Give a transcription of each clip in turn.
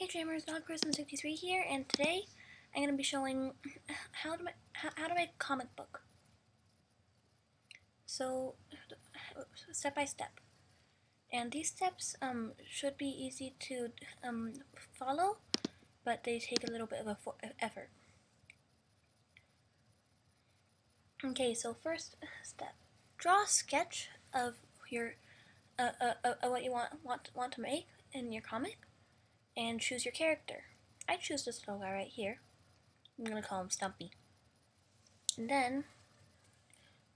Hey Dreamers, DogPerson63 here, and today I'm going to be showing how to make a comic book. So, step by step. And these steps should be easy to follow, but they take a little bit of effort. Okay, so first step. Draw a sketch of your what you want to make in your comic, and choose your character. I choose this little guy right here. I'm going to call him Stumpy. And then,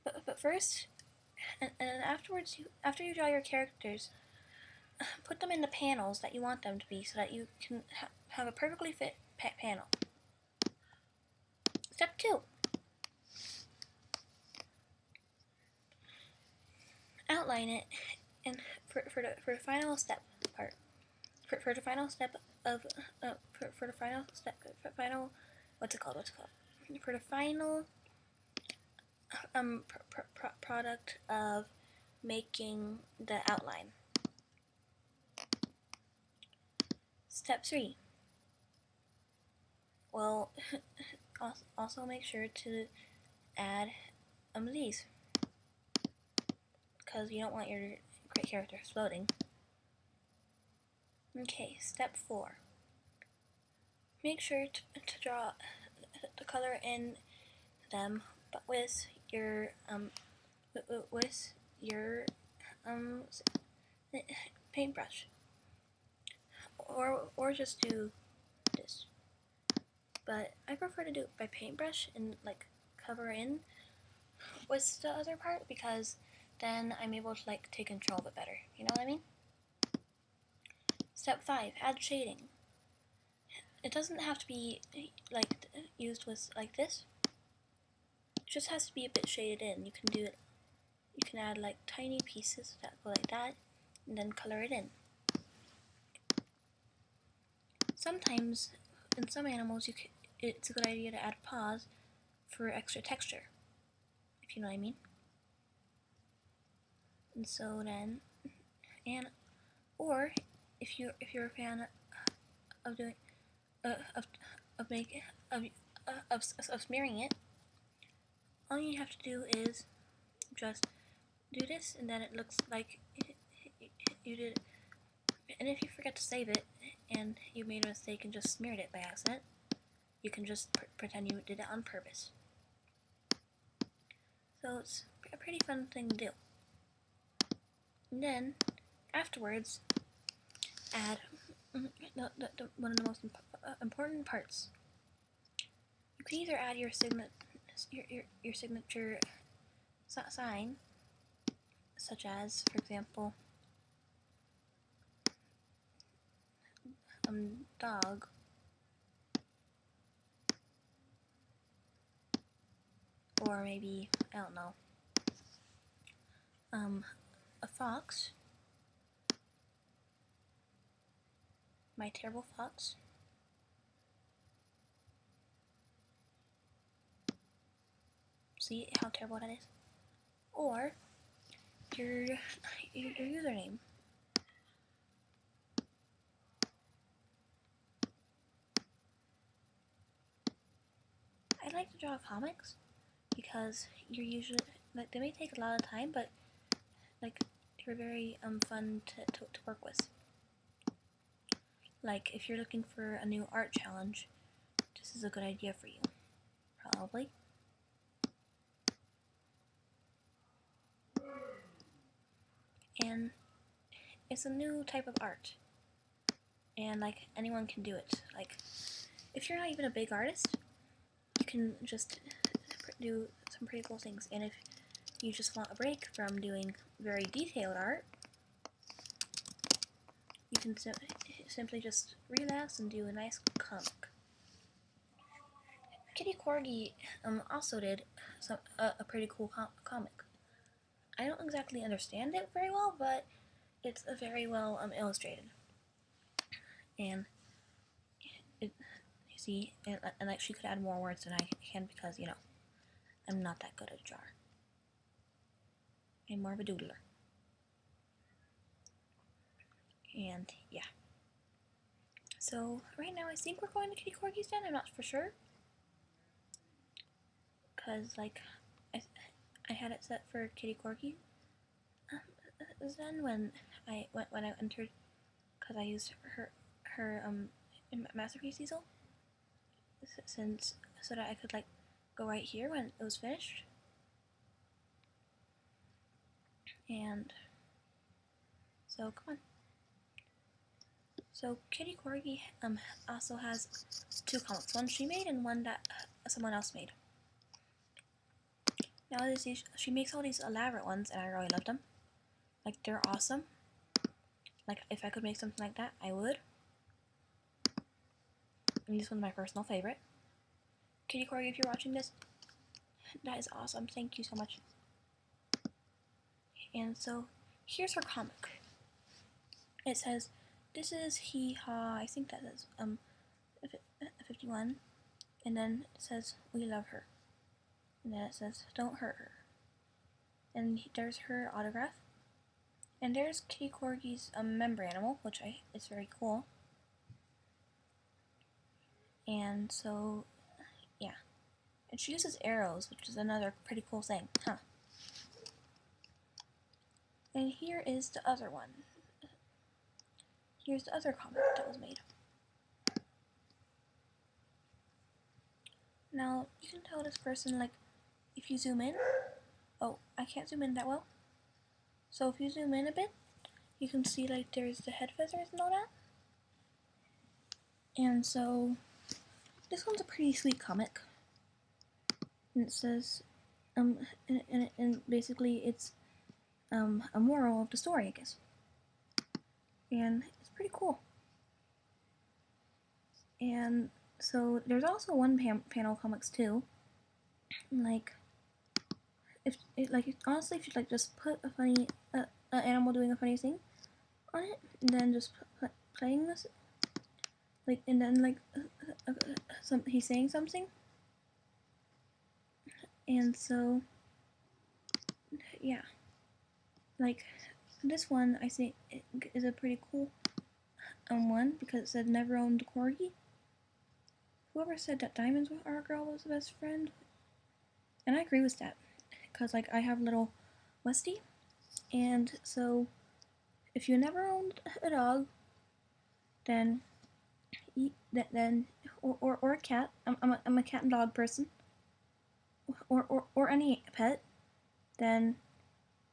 but first, and afterwards, after you draw your characters, put them in the panels that you want them to be, so that you can have a perfectly fit panel. Step 2. Outline it, and for the final step part. For the final step of for the final step final what's it called? For the final product of making the outline. Step 3. Well, also make sure to add these, because you don't want your character exploding. Okay, step 4. Make sure to draw the color in them, but with your paintbrush, or just do this. But I prefer to do it by paintbrush and like cover in with the other part, because then I'm able to like take control of it better. You know what I mean? Step 5. Add shading. It doesn't have to be like used with like this. It just has to be a bit shaded in. You can do it. You can add like tiny pieces that go like that, and then color it in. Sometimes, in some animals, it's a good idea to add paws for extra texture, if you know what I mean. And so then, or if you're a fan of doing of making of smearing it, all you have to do is just do this, and then it looks like you did. And if you forget to save it and you made a mistake and just smeared it by accident, you can just pretend you did it on purpose. So it's a pretty fun thing to do. And then afterwards, add one of the most important parts. You can either add your signature sign, such as, for example, dog, or maybe, I don't know, a fox, My Terrible Fox, see how terrible that is, or your username. I like to draw comics because you're usually, like, they may take a lot of time, but like they're very fun to work with. Like if you're looking for a new art challenge, this is a good idea for you, probably. And it's a new type of art, and like anyone can do it. Like if you're not even a big artist, you can just do some pretty cool things. And if you just want a break from doing very detailed art, you can simply just relax and do a nice comic. Kitty Corgi also did a pretty cool comic. I don't exactly understand it very well, but it's a very well illustrated. And you see, and like she could add more words than I can, because you know I'm not that good at a drawer. I'm more of a doodler. And yeah. So right now I think we're going to Kitty Corgi's den. I'm not for sure, cause like I had it set for Kitty Corgi den when I entered, cause I used her masterpiece easel since so that I could like go right here when it was finished. And so come on. So Kitty Corgi also has two comics, one she made and one that someone else made. Now she makes all these elaborate ones, and I really love them. Like, they're awesome. Like, if I could make something like that, I would. And this one's my personal favorite. Kitty Corgi, if you're watching this, that is awesome. Thank you so much. And so here's her comic. It says, "This is Hee Haw." I think that is 51. And then it says, "We love her." And then it says, "Don't hurt her." And there's her autograph. And there's Kitty Corgi's member animal, which is very cool. And so, yeah. And she uses arrows, which is another pretty cool thing, huh? And here is the other one. Here's the other comic that was made. Now, you can tell this person, like, if you zoom in. Oh, I can't zoom in that well. So if you zoom in a bit, you can see, like, there's the head feathers and all that. And so, this one's a pretty sweet comic. And it says, and basically it's, a moral of the story, I guess. And it's pretty cool. And so there's also one panel comics too. Like, honestly, if you like just put a funny animal doing a funny thing on it, and then just playing this, like, and then like he's saying something, and so yeah, like this one I think is a pretty cool one because it said "Never owned a corgi." Whoever said that Diamonds Our Girl was the best friend, and I agree with that, because like I have little Westie, and so if you never owned a dog, then or a cat. I'm a cat and dog person, or any pet. Then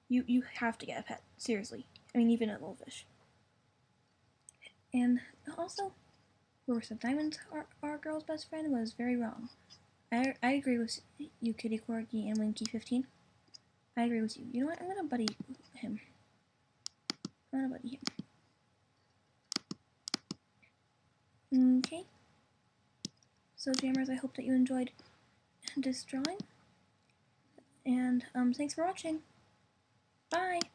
you have to get a pet. Seriously, I mean even a little fish. And also, whoever said Diamonds our girl's best friend was very wrong. I agree with you, Kitty Corgi and Winky15. I agree with you. You know what? I'm gonna buddy him. Okay. So Jammers, I hope that you enjoyed this drawing. And thanks for watching. Bye!